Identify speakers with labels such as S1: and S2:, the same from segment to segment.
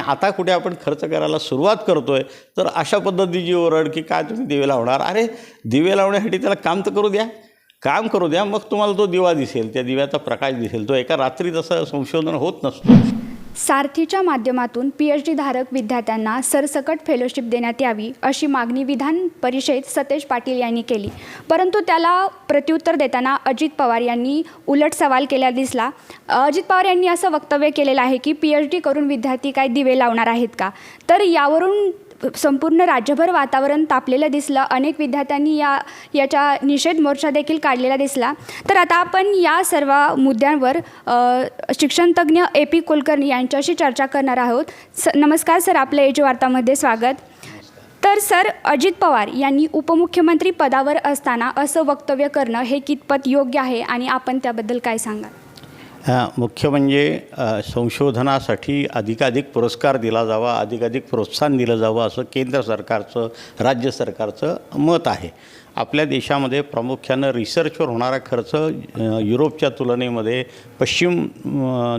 S1: आता कुठे आपण खर्च करायला सुरुवात करतोय तर अशा पद्धतीची ओरड की काय तुम्ही दिवे लावणार. अरे दिवे लावण्यासाठी त्याला काम तर करू द्या, काम करू द्या, मग तुम्हाला तो दिवा दिसेल, त्या दिव्याचा प्रकाश दिसेल. तो एका रात्रीत असं संशोधन होत नसतं.
S2: सारथीच्या माध्यमातून PhD धारक विद्यार्थ्यांना सरसकट फेलोशिप देण्यात यावी अशी मागणी विधान परिषदेत सतेज पाटील यांनी केली. परंतु त्याला प्रत्युत्तर देताना अजित पवार यांनी उलट सवाल केला दिसला. अजित पवार यांनी असं वक्तव्य केलेलं आहे की PhD करून विद्यार्थी काय दिवे लावणार आहेत का. तर यावरून संपूर्ण राज्यभर वातावरण तापलेलं दिसलं. अनेक विद्यार्थ्यांनी याचा निषेध मोर्चा देखील काढलेला दिसला. तर आता आपण या सर्व मुद्द्यांवर शिक्षणतज्ज्ञ AP कुलकर्णी यांच्याशी चर्चा करणार आहोत. नमस्कार सर, आपलं एज वार्तामध्ये स्वागत. तर सर, अजित पवार यांनी उपमुख्यमंत्री पदावर असताना असं वक्तव्य करणं हे कितपत योग्य आहे आणि आपण त्याबद्दल काय सांगाल?
S1: मुख्य म्हणजे संशोधनासाठी अधिकाधिक पुरस्कार दिला जावा, अधिकाधिक प्रोत्साहन दिलं जावं असं केंद्र सरकारचं, राज्य सरकारचं मत आहे. आपल्या देशामध्ये प्रामुख्यानं रिसर्चवर होणारा खर्च युरोपच्या तुलनेमध्ये, पश्चिम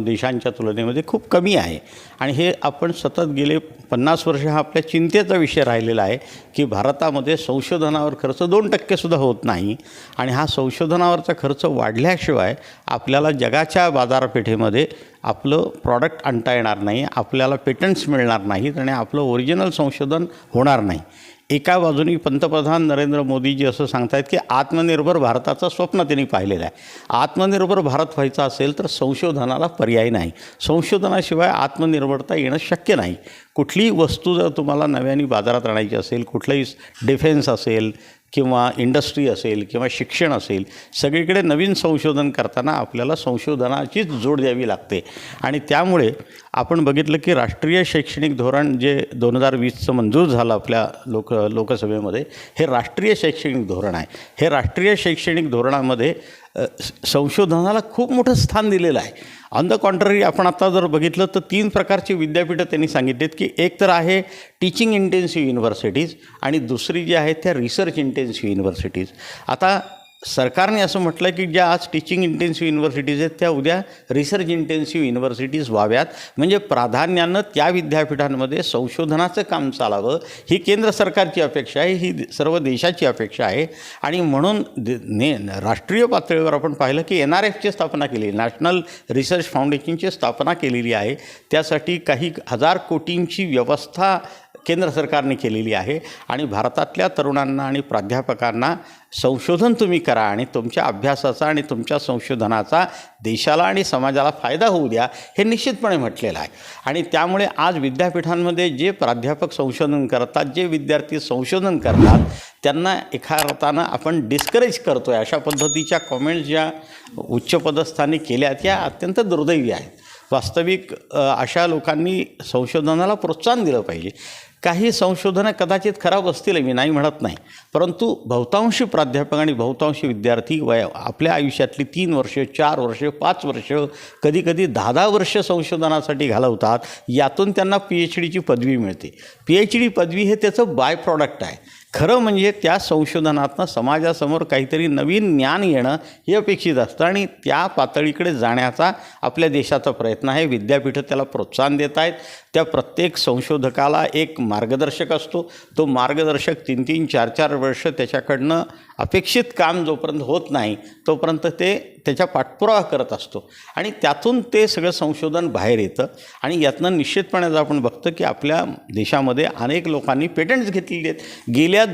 S1: देशांच्या तुलनेमध्ये खूप कमी आहे. आणि हे आपण सतत गेले 50 वर्ष हा आपल्या चिंतेचा विषय राहिलेला आहे की भारतामध्ये संशोधनावर खर्च 2%सुद्धा होत नाही. आणि हा संशोधनावरचा खर्च वाढल्याशिवाय आपल्याला जगाच्या बाजारपेठेमध्ये आपलं प्रॉडक्ट आणता येणार नाही, आपल्याला पेटंट्स मिळणार नाहीत आणि आपलं ओरिजिनल संशोधन होणार नाही. एका बाजूनी पंतप्रधान नरेंद्र मोदीजी असं सांगतायत की आत्मनिर्भर भारताचं स्वप्न त्यांनी पाहिलेलं आहे. आत्मनिर्भर भारत व्हायचा असेल तर संशोधनाला पर्याय नाही. संशोधनाशिवाय आत्मनिर्भरता येणं शक्य नाही. कुठलीही वस्तू जर तुम्हाला नव्याने बाजारात आणायची असेल, कुठलंही डिफेन्स असेल किंवा इंडस्ट्री असेल किंवा शिक्षण असेल, सगळीकडे नवीन संशोधन करताना आपल्याला संशोधनाचीच जोड द्यावी लागते. आणि त्यामुळे आपण बघितलं की राष्ट्रीय शैक्षणिक धोरण जे 2020चं मंजूर झालं आपल्या लोकसभेमध्ये, हे राष्ट्रीय शैक्षणिक धोरण आहे. हे राष्ट्रीय शैक्षणिक धोरणामध्ये संशोधनाला खूप मोठं स्थान दिलेलं आहे. ऑन द कॉन्ट्ररी आपण आता जर बघितलं तर 3 प्रकारची विद्यापीठं त्यांनी सांगितलीत की एक तर आहे टीचिंग इंटेन्सिव्ह युनिव्हर्सिटीज आणि दुसरी जी आहे त्या रिसर्च इंटेन्सिव्ह युनिव्हर्सिटीज. आता सरकारने असं म्हटलं की ज्या आज टीचिंग इंटेन्सिव्ह युनिव्हर्सिटीज आहेत त्या उद्या रिसर्च इंटेन्सिव्ह युनिव्हर्सिटीज व्हाव्यात. म्हणजे प्राधान्यानं त्या विद्यापीठांमध्ये संशोधनाचं काम चालावं ही केंद्र सरकारची अपेक्षा आहे, ही सर्व देशाची अपेक्षा आहे. आणि म्हणून राष्ट्रीय पातळीवर आपण पाहिलं की NRFची स्थापना केली, नॅशनल रिसर्च फाउंडेशनची स्थापना केलेली आहे. त्यासाठी काही हजार कोटींची व्यवस्था केंद्र सरकारने केलेली आहे. आणि भारतातल्या तरुणांना आणि प्राध्यापकांना संशोधन तुम्ही करा आणि तुमच्या अभ्यासाचा आणि तुमच्या संशोधनाचा देशाला आणि समाजाला फायदा होऊ द्या, हे निश्चितपणे म्हटलेलं आहे. आणि त्यामुळे आज विद्यापीठांमध्ये जे प्राध्यापक संशोधन करतात, जे विद्यार्थी संशोधन करतात, त्यांना एका अर्थानं आपण डिस्करेज करतो आहे. अशा पद्धतीच्या कॉमेंट्स ज्या उच्चपदस्थानी केल्या त्या अत्यंत दुर्दैवी आहेत. वास्तविक अशा लोकांनी संशोधनाला प्रोत्साहन दिलं पाहिजे. काही संशोधनं कदाचित खराब असतील, मी नाही म्हणत नाही, परंतु बहुतांशी प्राध्यापक आणि बहुतांशी विद्यार्थी आपल्या आयुष्यातली 3 वर्ष, 4 वर्ष, 5 वर्ष, कधीकधी 10-10 वर्ष संशोधनासाठी घालवतात. यातून त्यांना PhDची पदवी मिळते. PhD पदवी हे त्याचं बाय प्रॉडक्ट आहे. खरं म्हणजे त्या संशोधनातनं समाजासमोर काहीतरी नवीन ज्ञान येणं हे अपेक्षित असतं आणि त्या पातळीकडे जाण्याचा आपल्या देशाचा प्रयत्न आहे. विद्यापीठं त्याला प्रोत्साहन देत आहेत. त्या प्रत्येक संशोधकाला एक मार्गदर्शक असतो. तो मार्गदर्शक 3-3, 4-4 वर्ष त्याच्याकडनं अपेक्षित काम जोपर्यंत होत नाही तोपर्यंत ते त्याच्या पाठपुरावा करत असतो आणि त्यातून ते सगळं संशोधन बाहेर येतं. आणि यातनं निश्चितपणे आपण बघतो की आपल्या देशामध्ये अनेक लोकांनी पेटंट्स घेतलेली आहेत. गेल्या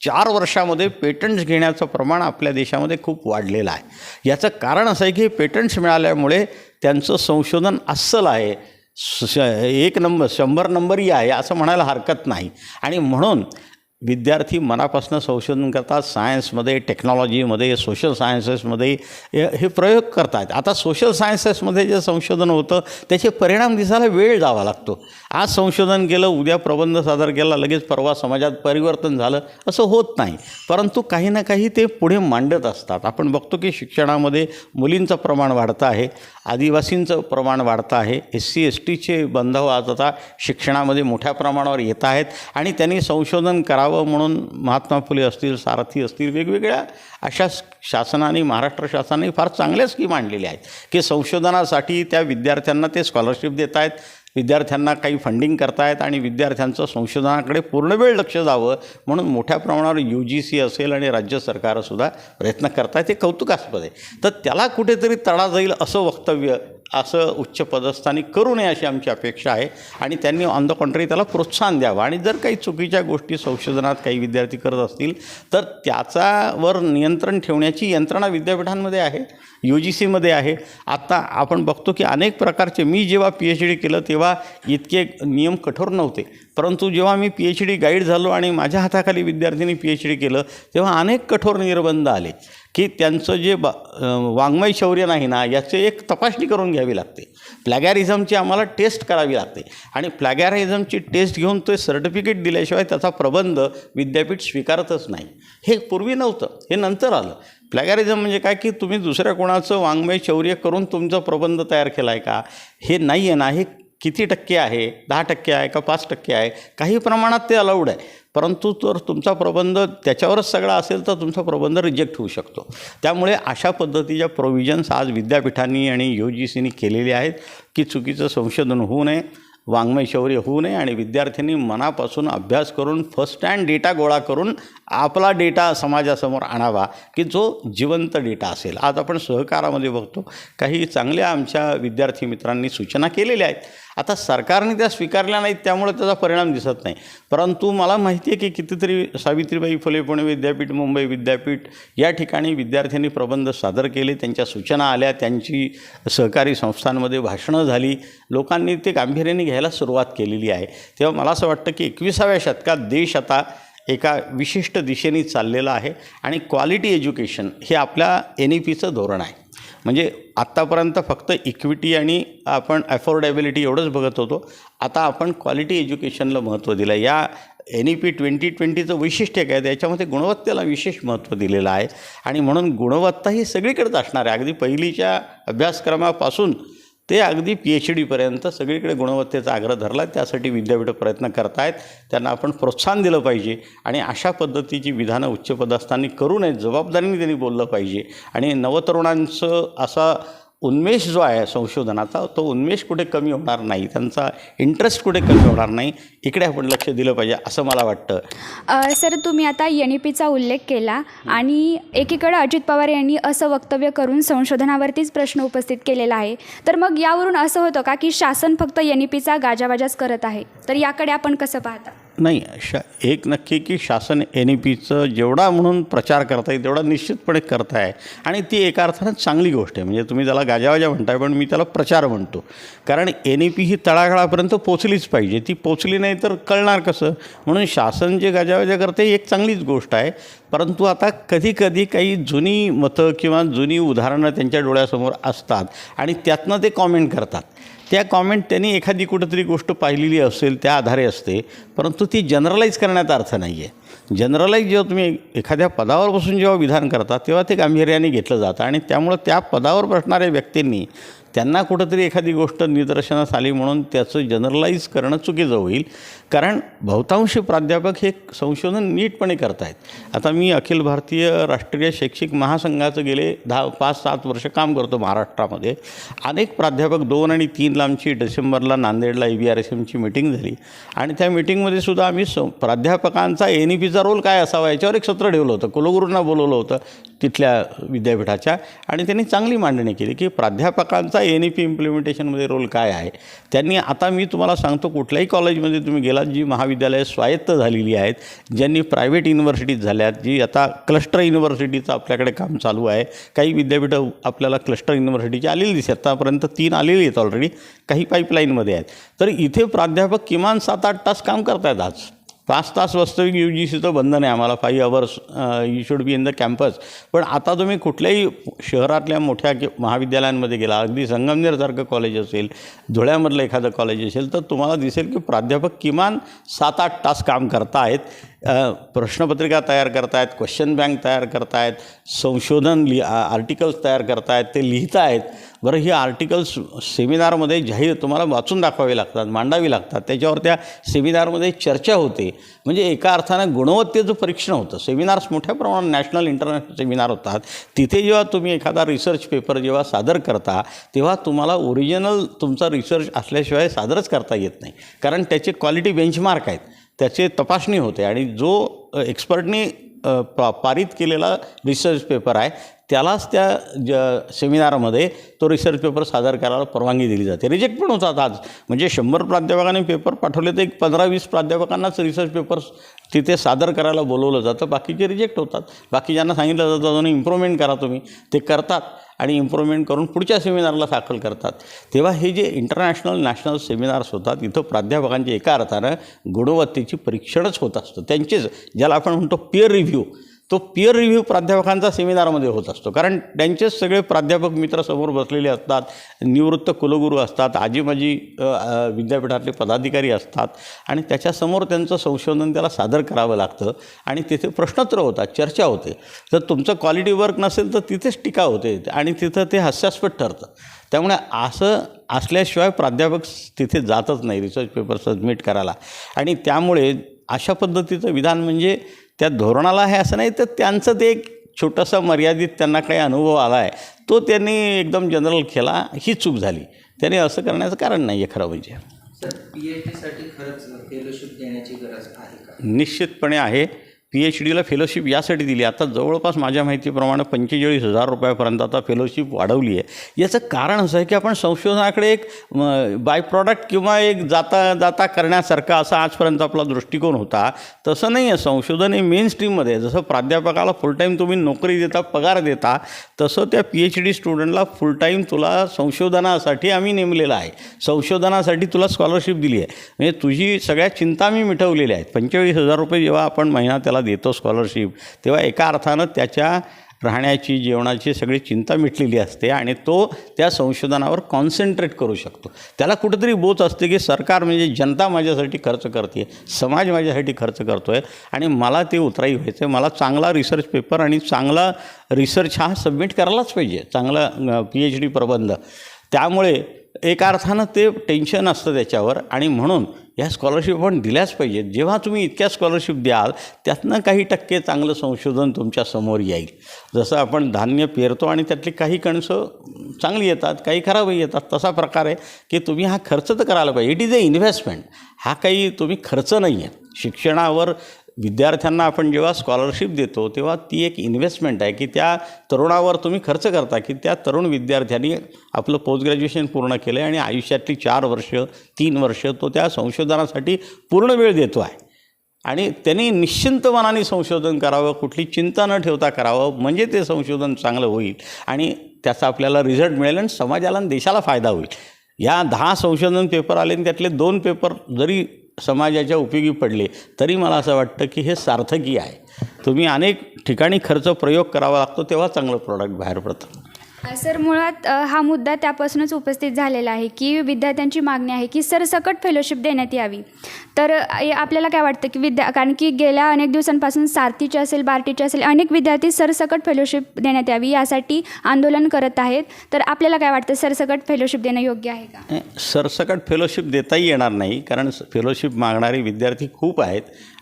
S1: 4 वर्षामध्ये पेटंट्स घेण्याचं प्रमाण आपल्या देशामध्ये खूप वाढलेलं आहे. याचं कारण असं आहे की पेटंट्स मिळाल्यामुळे त्यांचं संशोधन अस्सल आहे, 100 नंबरही आहे असं म्हणायला हरकत नाही. आणि म्हणून विद्यार्थी मनापासून संशोधन करतात. सायन्समध्ये, टेक्नॉलॉजीमध्ये, सोशल सायन्सेसमध्ये हे प्रयोग करतात. आता सोशल सायन्सेसमध्ये जे संशोधन होतं त्याचे परिणाम दिसायला वेळ जावा लागतो. आज संशोधन केलं, उद्या प्रबंध सादर केला, लगेच परवा समाजात परिवर्तन झालं असं होत नाही. परंतु काही ना काही ते पुढे मांडत असतात. आपण बघतो की शिक्षणामध्ये मुलींचं प्रमाण वाढतं आहे, आदिवासींचं प्रमाण वाढतं आहे, SC STचे बांधव आज आता शिक्षणामध्ये मोठ्या प्रमाणावर येत आहेत. आणि त्यांनी संशोधन करावं म्हणून महात्मा फुले असतील, सारथी असतील, वेगवेगळ्या अशा शासनाने, महाराष्ट्र शासनाने फार चांगल्या स्कीम आणलेल्या आहेत की संशोधनासाठी त्या विद्यार्थ्यांना ते स्कॉलरशिप देत आहेत. विद्यार्थ्यांना काही फंडिंग करतायत आणि विद्यार्थ्यांचं संशोधनाकडे पूर्ण वेळ लक्ष जावं म्हणून मोठ्या प्रमाणावर UGC असेल आणि राज्य सरकारसुद्धा प्रयत्न करतायत. ते कौतुकास्पद आहे. तर त्याला कुठेतरी तडा जाईल असं वक्तव्य असं उच्च पदस्थानी करू नये अशी आमची अपेक्षा आहे आणि त्यांनी ऑन द कॉन्ट्री त्याला प्रोत्साहन द्यावं. आणि जर काही चुकीच्या गोष्टी संशोधनात काही विद्यार्थी करत असतील तर त्याच्यावर नियंत्रण ठेवण्याची यंत्रणा विद्यापीठांमध्ये आहे, UGCमध्ये आहे. आता आपण बघतो की अनेक प्रकारचे, मी जेव्हा PhD केलं तेव्हा इतके नियम कठोर नव्हते, परंतु जेव्हा मी PhD गाईड झालो आणि माझ्या हाताखाली विद्यार्थ्यांनी PhD केलं तेव्हा अनेक कठोर निर्बंध आले की त्यांचं जे वाङ्मय शौर्य नाही ना याचे एक तपासणी करून घ्यावी लागते. प्लॅगॅरिझमची आम्हाला टेस्ट करावी लागते आणि प्लॅगॅरिझमची टेस्ट घेऊन ते सर्टिफिकेट दिल्याशिवाय त्याचा प्रबंध विद्यापीठ स्वीकारतच नाही. हे पूर्वी नव्हतं, हे नंतर आलं. प्लॅगॅरिझम म्हणजे काय की तुम्ही दुसऱ्या कोणाचं वाङ्मय शौर्य करून तुमचा प्रबंध तयार केला आहे का, हे नाही आहे ना. हे किती टक्के आहे, 10% आहे का 5% आहे, काही प्रमाणात ते अलाउड आहे. परंतु जर तुमचा प्रबंध त्याच्यावरच सगळा असेल तर तुमचा प्रबंध रिजेक्ट होऊ शकतो. त्यामुळे अशा पद्धतीच्या प्रोव्हिजन्स आज विद्यापीठांनी आणि UGCनी केलेले आहेत की चुकीचं संशोधन होऊ नये, वाङ्मय शौर्य होऊ नये आणि विद्यार्थ्यांनी मनापासून अभ्यास करून फर्स्ट हँड डेटा गोळा करून आपला डेटा समाजासमोर आणावा की जो जिवंत डेटा असेल. आज आपण सहकारामध्ये बघतो काही चांगल्या आमच्या विद्यार्थी मित्रांनी सूचना केलेल्या आहेत. आता सरकारने त्या स्वीकारल्या नाहीत त्यामुळे त्याचा परिणाम दिसत नाही. परंतु मला माहिती आहे की कितीतरी सावित्रीबाई फुले पुणे विद्यापीठ, मुंबई विद्यापीठ या ठिकाणी विद्यार्थ्यांनी प्रबंध सादर केले, त्यांच्या सूचना आल्या, त्यांची सहकारी संस्थांमध्ये भाषणं झाली, लोकांनी ते गांभीर्याने घ्यायला सुरुवात केलेली आहे. तेव्हा मला असं वाटतं की 21व्या शतकात देश आता एका विशिष्ट दिशेने चाललेला आहे आणि क्वालिटी एज्युकेशन हे आपल्या NEPचं धोरण आहे. म्हणजे आत्तापर्यंत फक्त इक्विटी आणि आपण अफोर्डेबिलिटी एवढंच बघत होतो. आता आपण क्वालिटी एज्युकेशनला महत्त्व दिलं. या NEP 2020चं वैशिष्ट्य काय, त्याच्यामध्ये गुणवत्तेला विशेष महत्त्व दिलेलं आहे आणि म्हणून गुणवत्ता ही सगळीकडेच असणार आहे. अगदी पहिलीच्या अभ्यासक्रमापासून ते अगदी PhDपर्यंत सगळीकडे गुणवत्तेचा आग्रह धरला. त्यासाठी विद्यापीठ प्रयत्न करत आहेत. त्यांना आपण प्रोत्साहन दिलं पाहिजे आणि अशा पद्धतीची विधानं उच्चपदस्थांनी करू नयेत. जबाबदारीने त्यांनी बोललं पाहिजे आणि नवतरुणांचं असा उन्मेष जो आहे संशोधनाचा तो उन्मेष कुठे कमी होणार नाही, त्यांचा इंटरेस्ट कुठे कमी होणार नाही, इकडे आपण लक्ष दिलं पाहिजे असं मला वाटतं.
S2: सर, तुम्ही आता NEPचा उल्लेख केला आणि एकीकडे अजित पवार यांनी असं वक्तव्य करून संशोधनावरतीच प्रश्न उपस्थित केलेला आहे. तर मग यावरून असं होतं का की शासन फक्त NEPचा गाजावाजाच करत आहे, तर याकडे आपण कसं पाहता?
S1: नाही, एक नक्की की शासन NEPचं जेवढा म्हणून प्रचार करता येईल तेवढा निश्चितपणे करताय आणि ती एका अर्थानं चांगली गोष्ट आहे. म्हणजे तुम्ही त्याला गाजावाजा म्हणताय पण मी त्याला प्रचार म्हणतो. कारण NEP ही तळागाळापर्यंत पोचलीच पाहिजे. ती पोचली नाही तर कळणार कसं. म्हणून शासन जे गाजावाजा करते ही एक चांगलीच गोष्ट आहे. परंतु आता कधीकधी काही जुनी मतं किंवा जुनी उदाहरणं त्यांच्या डोळ्यासमोर असतात आणि त्यातनं ते कॉमेंट करतात. त्या कॉमेंट त्यांनी एखादी कुठंतरी गोष्ट पाहिलेली असेल त्या आधारे असते, परंतु ती जनरलाईज करण्याचा अर्थ नाही आहे. जनरलाईज जेव्हा तुम्ही एखाद्या पदावर बसून जेव्हा विधान करता तेव्हा ते गांभीर्याने घेतलं जातं आणि त्यामुळं त्या पदावर बसणाऱ्या व्यक्तींनी त्यांना कुठंतरी एखादी गोष्ट निदर्शनास आली म्हणून त्याचं जनरलाईज करणं चुकीचं होईल. कारण बहुतांशी प्राध्यापक हे संशोधन नीटपणे करत आहेत. आता मी अखिल भारतीय राष्ट्रीय शैक्षिक महासंघाचं गेले 5-7 वर्ष काम करतो महाराष्ट्रामध्ये. अनेक प्राध्यापक 2 आणि 3ला आमची डिसेंबरला नांदेडला ABRSMची मीटिंग झाली आणि त्या मीटिंगमध्ये सुद्धा आम्ही प्राध्यापकांचा NEPचा रोल काय असावा याच्यावर एक सत्र ठेवलं होतं. कुलगुरूंना बोलवलं होतं तिथल्या विद्यापीठाच्या आणि त्यांनी चांगली मांडणी केली की प्राध्यापकांचा NEP इम्प्लिमेंटेशनमध्ये रोल काय आहे. त्यांनी आता मी तुम्हाला सांगतो कुठल्याही कॉलेजमध्ये तुम्ही गेलात जी महाविद्यालयं स्वायत्त झालेली आहेत, ज्यांनी प्रायव्हेट युनिव्हर्सिटीज झाल्यात, जी आता क्लस्टर युनिव्हर्सिटीचं आपल्याकडे काम चालू आहे. काही विद्यापीठं आपल्याला क्लस्टर युनिव्हर्सिटीची आलेली दिसतात. आतापर्यंत 3 आलेली आहेत ऑलरेडी, काही पाईपलाईनमध्ये आहेत. तर इथे प्राध्यापक किमान 7-8 तास काम करत आहेत. आज 5 तास वास्तविक UGCचं बंधन आहे आम्हाला, 5 hours you should be in the campus. पण आता तुम्ही कुठल्याही शहरातल्या मोठ्या महाविद्यालयांमध्ये गेला, अगदी संगमनेरसारखं कॉलेज असेल, धुळ्यामधलं एखादं कॉलेज असेल, तर तुम्हाला दिसेल की प्राध्यापक किमान 7-8 तास काम करता आहेत. प्रश्नपत्रिका तयार करतायत, क्वेश्चन बँक तयार करतायत, संशोधन आर्टिकल्स तयार करतायत, ते लिहितायत. बरं, ही आर्टिकल्स सेमिनारमध्ये जाहीर तुम्हाला वाचून दाखवावी लागतात, मांडावी लागतात, त्याच्यावर त्या सेमिनारमध्ये चर्चा होते. म्हणजे एका अर्थानं गुणवत्तेचं परीक्षण होतं. सेमिनार्स मोठ्या प्रमाणात नॅशनल इंटरनॅशनल सेमिनार होतात. तिथे जेव्हा तुम्ही एखादा रिसर्च पेपर जेव्हा सादर करता तेव्हा तुम्हाला ओरिजिनल तुमचा रिसर्च असल्याशिवाय सादरच करता येत नाही, कारण त्याचे क्वालिटी बेंचमार्क आहेत, त्याचे तपासणी होते आणि जो एक्सपर्टनी पारित केलेला रिसर्च पेपर आहे त्यालाच त्या सेमिनारमध्ये तो रिसर्च पेपर सादर करायला परवानगी दिली जाते. रिजेक्ट पण होतात आज. म्हणजे 100 प्राध्यापकांनी पेपर पाठवले तर एक 15-20 प्राध्यापकांनाच रिसर्च पेपर्स तिथे सादर करायला बोलवलं जातं, बाकीचे रिजेक्ट होतात. बाकीच्यांना सांगितलं जातं अजून इम्प्रूव्हमेंट करा तुम्ही, ते करतात आणि इम्प्रूव्हमेंट करून पुढच्या सेमिनारला दाखल करतात. तेव्हा हे जे इंटरनॅशनल नॅशनल सेमिनार्स होतात इथं प्राध्यापकांचे एका अर्थानं गुणवत्तेची परीक्षणच होत असतं. त्यांचेच ज्याला आपण म्हणतो पिअर रिव्ह्यू, तो पिअर रिव्ह्यू प्राध्यापकांचा सेमिनारमध्ये होत असतो, कारण त्यांचेच सगळे प्राध्यापक मित्र समोर बसलेले असतात, निवृत्त कुलगुरू असतात, आजीमाजी विद्यापीठातले पदाधिकारी असतात आणि त्याच्यासमोर त्यांचं संशोधन त्याला सादर करावं लागतं आणि तिथे प्रश्नोत्तर होतात, चर्चा होते. जर तुमचं क्वालिटी वर्क नसेल तर तिथेच टीका होते आणि तिथं ते हास्यास्पद ठरतं. त्यामुळे असं असल्याशिवाय प्राध्यापक तिथे जातच नाही रिसर्च पेपर सबमिट करायला. आणि त्यामुळे अशा पद्धतीचं विधान म्हणजे त्या धोरणाला आहे असं नाही, तर त्यांचं ते एक छोटासा मर्यादित त्यांना काही अनुभव आला आहे तो त्यांनी एकदम जनरल केला, ही चूक झाली. त्याने असं करण्याचं कारण नाही आहे खरं म्हणजे.
S3: सर, PhD-साठी खरंच फेलोशिप देण्याची गरज आहे का?
S1: निश्चितपणे आहे. PhDला फेलोशिप यासाठी दिली, आता जवळपास माझ्या माहितीप्रमाणे 45,000 रुपयापर्यंत आता फेलोशिप वाढवली आहे. याचं कारण असं आहे की आपण संशोधनाकडे एक बाय प्रॉडक्ट किंवा एक जाता जाता करण्यासारखा असा आजपर्यंत आपला दृष्टिकोन होता. तसं नाही आहे. संशोधन हे मेन स्ट्रीममध्ये, जसं प्राध्यापकाला फुल टाईम तुम्ही नोकरी देता, पगार देता, तसं त्या PhD स्टुडंटला फुल टाईम तुला संशोधनासाठी आम्ही नेमलेलं आहे, संशोधनासाठी तुला स्कॉलरशिप दिली आहे. म्हणजे तुझी सगळ्या चिंता मी मिटवलेल्या आहेत. 45,000 रुपये जेव्हा आपण महिना त्याला देतो स्कॉलरशिप, तेव्हा एका अर्थानं त्याच्या राहण्याची, जेवणाची सगळी चिंता मिटलेली असते आणि तो त्या संशोधनावर कॉन्सन्ट्रेट करू शकतो. त्याला कुठेतरी बोच असते की सरकार म्हणजे जनता माझ्यासाठी खर्च करते, समाज माझ्यासाठी खर्च करतो आहे आणि मला ते उतराई व्हायचं आहे, मला चांगला रिसर्च पेपर आणि चांगला रिसर्च हा सबमिट करायलाच पाहिजे, चांगला PhD प्रबंध. त्यामुळे एका अर्थानं ते टेन्शन असतं त्याच्यावर आणि म्हणून या स्कॉलरशिप आपण दिल्याच पाहिजेत. जेव्हा तुम्ही इतक्या स्कॉलरशिप द्याल त्यातनं काही टक्के चांगलं संशोधन तुमच्या समोर येईल. जसं आपण धान्य पेरतो आणि त्यातली काही कणसं चांगली येतात, काही खराबही येतात, तसा प्रकार आहे की तुम्ही हा खर्च तर करायला पाहिजे. It is a investment. हा काही तुम्ही खर्च नाही आहे. शिक्षणावर विद्यार्थ्यांना आपण जेव्हा स्कॉलरशिप देतो तेव्हा ती एक इन्व्हेस्टमेंट आहे की त्या तरुणावर तुम्ही खर्च करता, की त्या तरुण विद्यार्थ्यांनी आपलं पोस्ट ग्रॅज्युएशन पूर्ण केलं आहे आणि आयुष्यातली 4 वर्ष 3 वर्ष तो त्या संशोधनासाठी पूर्ण वेळ देतो आहे आणि त्यांनी निश्चिंत मनाने संशोधन करावं, कुठली चिंता न ठेवता करावं, म्हणजे ते संशोधन चांगलं होईल आणि त्याचा आपल्याला रिझल्ट मिळेल आणि समाजाला आणि देशाला फायदा होईल. या 10 संशोधन पेपर आले आणि त्यातले 2 पेपर जरी समाजाच्या उपयोगी पडले तरी मला असं वाटतं की हे सार्थकी आहे. तुम्ही अनेक ठिकाणी प्रयोग करावा लागतो तेव्हा चांगलं प्रॉडक्ट बाहेर पडतं.
S2: सर, मुळात हा मुद्दा त्यापासूनच उपस्थित झालेला आहे की विद्यार्थ्यांची मागणी आहे की सरसकट फेलोशिप देण्यात यावी. तर आपल्याला काय वाटतं की कारण की गेल्या अनेक दिवसांपासून सारथीचे असेल, बार्टीचे असेल, अनेक विद्यार्थी सरसकट फेलोशिप देण्यात यावी यासाठी आंदोलन करत आहेत. तर आपल्याला काय वाटतं, सरसकट फेलोशिप देणं योग्य आहे का?
S1: सरसकट फेलोशिप देताही येणार नाही, कारण फेलोशिप मागणारे विद्यार्थी खूप आहेत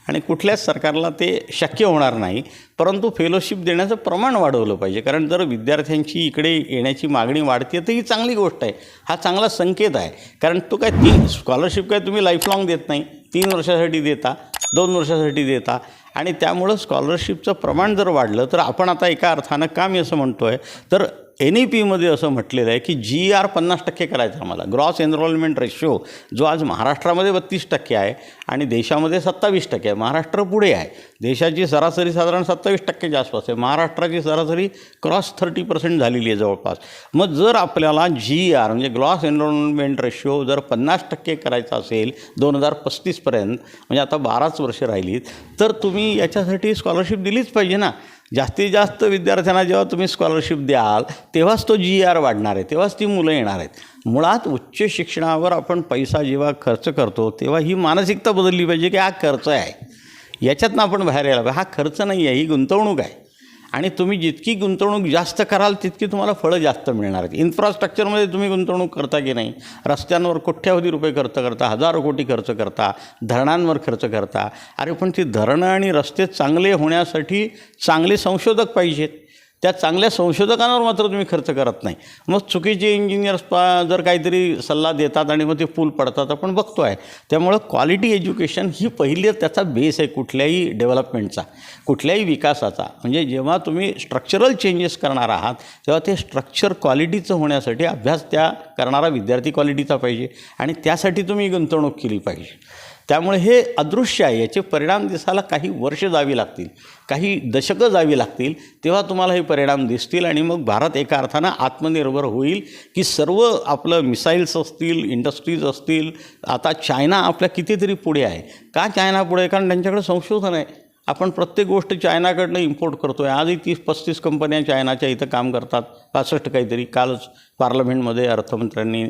S1: आणि कुठल्याच सरकारला ते शक्य होणार नाही. परंतु फेलोशिप देण्याचं प्रमाण वाढवलं पाहिजे, कारण जर विद्यार्थ्यांची इकडे येण्याची मागणी वाढते तर ही चांगली गोष्ट आहे, हा चांगला संकेत आहे. कारण तो काय स्कॉलरशिप काय तुम्ही लाईफलाँग देत नाही, 3 वर्षासाठी देता, 2 वर्षासाठी देता आणि त्यामुळं स्कॉलरशिपचं प्रमाण जर वाढलं तर आपण आता एका अर्थानं का मी असं म्हणतो आहे तर NEPमध्ये असं म्हटलेलं आहे की GR 50% करायचं आम्हाला. ग्रॉस एनरोलमेंट रेशो जो आज महाराष्ट्रामध्ये 32% आहे आणि देशामध्ये 27% आहे. महाराष्ट्र पुढे आहे. देशाची सरासरी साधारण 27%च्या आसपास आहे. महाराष्ट्राची सरासरी क्रॉस 30% झालेली आहे जवळपास. मग जर आपल्याला GR म्हणजे ग्रॉस एनरोलमेंट रेशो जर 50% करायचा असेल 2035पर्यंत, म्हणजे आता 12च वर्ष राहिलीत, तर तुम्ही याच्यासाठी स्कॉलरशिप दिलीच पाहिजे ना. जास्तीत जास्त विद्यार्थ्यांना जेव्हा तुम्ही स्कॉलरशिप द्याल तेव्हाच तो GR वाढणार आहे, तेव्हाच ती मुलं येणार आहेत. मुळात उच्च शिक्षणावर आपण पैसा जेव्हा खर्च करतो तेव्हा ही मानसिकता बदलली पाहिजे की हा खर्च आहे. याच्यातनं आपण बाहेर यायला पाहिजे. हा खर्च नाही आहे, ही गुंतवणूक आहे. आणि तुम्ही जितकी गुंतवणूक जास्त कराल तितकी तुम्हाला फळं जास्त मिळणार आहेत. इन्फ्रास्ट्रक्चरमध्ये तुम्ही गुंतवणूक करता की नाही? रस्त्यांवर कोट्यावधी रुपये खर्च करता, हजारो कोटी खर्च करता, धरणांवर खर्च करता. अरे पण ती धरणं आणि रस्ते चांगले होण्यासाठी चांगले संशोधक पाहिजेत. त्या चांगल्या संशोधकांवर मात्र तुम्ही खर्च करत नाही. मग चुकीचे इंजिनियर्स जर काहीतरी सल्ला देतात आणि मग ते पूल पडतात, आपण बघतो आहे. त्यामुळं क्वालिटी एज्युकेशन ही पहिली त्याचा बेस आहे कुठल्याही डेव्हलपमेंटचा, कुठल्याही विकासाचा. म्हणजे जेव्हा तुम्ही स्ट्रक्चरल चेंजेस करणार आहात तेव्हा ते स्ट्रक्चर क्वालिटीचं होण्यासाठी अभ्यास त्या करणारा विद्यार्थी क्वालिटीचा पाहिजे आणि त्यासाठी तुम्ही गुंतवणूक केली पाहिजे. त्यामुळे हे अदृश्य आहे. याचे परिणाम दिसायला काही वर्ष जावी लागतील, काही दशकं जावी लागतील, तेव्हा तुम्हाला हे परिणाम दिसतील. आणि मग भारत एका अर्थानं आत्मनिर्भर होईल की सर्व आपलं मिसाईल्स असतील, इंडस्ट्रीज असतील. आता चायना आपल्या कितीतरी पुढे आहे. का चायना पुढे आहे? कारण त्यांच्याकडे संशोधन आहे. आपण प्रत्येक गोष्ट चायनाकडनं इम्पोर्ट करतो आहे. आजही 30-35 कंपन्या चायनाच्या इथं काम करतात, 65 काहीतरी. कालच पार्लमेंटमध्ये अर्थमंत्र्यांनी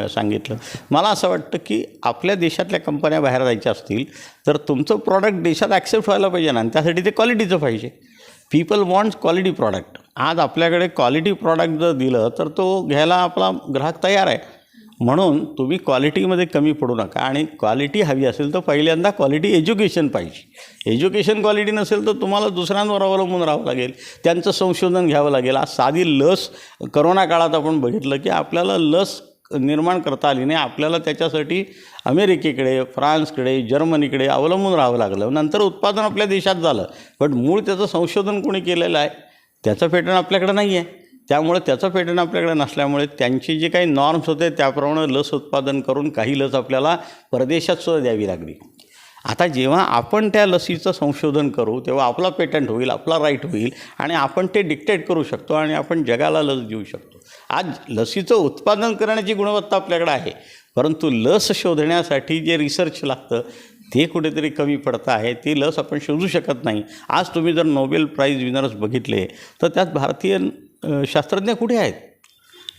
S1: सांगितलं. मला असं वाटतं की आपल्या देशातल्या कंपन्या बाहेर जायच्या असतील तर तुमचं प्रॉडक्ट देशात ॲक्सेप्ट व्हायला पाहिजे ना, आणि त्यासाठी ते क्वालिटीचं पाहिजे. People wants quality product. आज आपल्याकडे क्वालिटी प्रॉडक्ट जर दिलं तर तो घ्यायला आपला ग्राहक तयार आहे. म्हणून तुम्ही क्वालिटीमध्ये कमी पडू नका. आणि क्वालिटी हवी असेल तर पहिल्यांदा क्वालिटी एज्युकेशन पाहिजे. एज्युकेशन क्वालिटी नसेल तर तुम्हाला दुसऱ्यांवर अवलंबून राहावं लागेल, त्यांचं संशोधन घ्यावं लागेल. आज साधी लस करोना काळात आपण बघितलं की आपल्याला लस निर्माण करता आली नाही. आपल्याला त्याच्यासाठी अमेरिकेकडे, फ्रान्सकडे, जर्मनीकडे अवलंबून राहावं लागलं. नंतर उत्पादन आपल्या देशात झालं, पण मूळ त्याचं संशोधन कोणी केलेलं आहे त्याचं पेटंट आपल्याकडे नाही आहे. त्यामुळे त्याचं पेटंट आपल्याकडे नसल्यामुळे त्यांचे जे काही नॉर्म्स होते त्याप्रमाणे लस उत्पादन करून काही लस आपल्याला परदेशात सुद्धा द्यावी लागली. आता जेव्हा आपण त्या लसीचं संशोधन करू तेव्हा आपला पेटंट होईल, आपला राईट होईल आणि आपण ते डिक्टेट करू शकतो आणि आपण जगाला लस देऊ शकतो. आज लसीचं उत्पादन करण्याची गुणवत्ता आपल्याकडे आहे, परंतु लस शोधण्यासाठी जे रिसर्च लागतं ते कुठेतरी कमी पडतं आहे. ती लस आपण शोधू शकत नाही. आज तुम्ही जर नोबेल प्राईज विनर्स बघितले तर त्यात भारतीय शास्त्रज्ञ कुठे आहेत?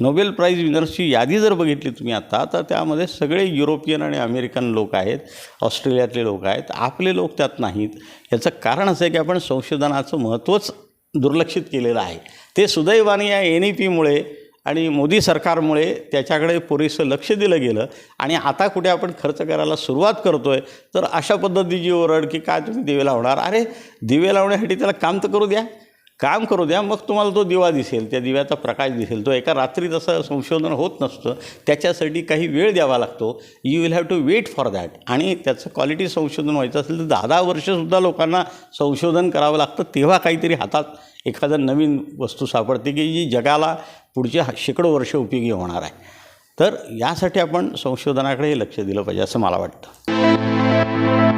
S1: नोबेल प्राईज विनर्सची यादी जर बघितली तुम्ही आता, तर त्यामध्ये सगळे युरोपियन आणि अमेरिकन लोक आहेत, ऑस्ट्रेलियातले लोक आहेत, आपले लोक त्यात नाहीत. याचं कारण असं आहे की आपण संशोधनाचं महत्त्वच दुर्लक्षित केलेलं आहे. ते सुदैवाने या NEPमुळे आणि मोदी सरकारमुळे त्याच्याकडे पुरेसं लक्ष दिलं गेलं आणि आता कुठे आपण खर्च करायला सुरुवात करतो आहे तर अशा पद्धतीची ओरड की काय तुम्ही दिवे लावणार. अरे दिवे लावण्यासाठी त्याला काम तर करू द्या, मग तुम्हाला तो दिवा दिसेल, त्या दिव्याचा प्रकाश दिसेल. तो एका रात्रीत असं संशोधन होत नसतं, त्याच्यासाठी काही वेळ द्यावा लागतो. You will have to wait for that. आणि त्याचं क्वालिटी संशोधन व्हायचं असेल तर 10-10 वर्षसुद्धा लोकांना संशोधन करावं लागतं. तेव्हा काहीतरी हातात एखादं नवीन वस्तू सापडते की जी जगाला पुढच्या शेकडो वर्ष उपयोगी होणार आहे. तर यासाठी आपण संशोधनाकडे लक्ष दिलं पाहिजे असं मला वाटतं.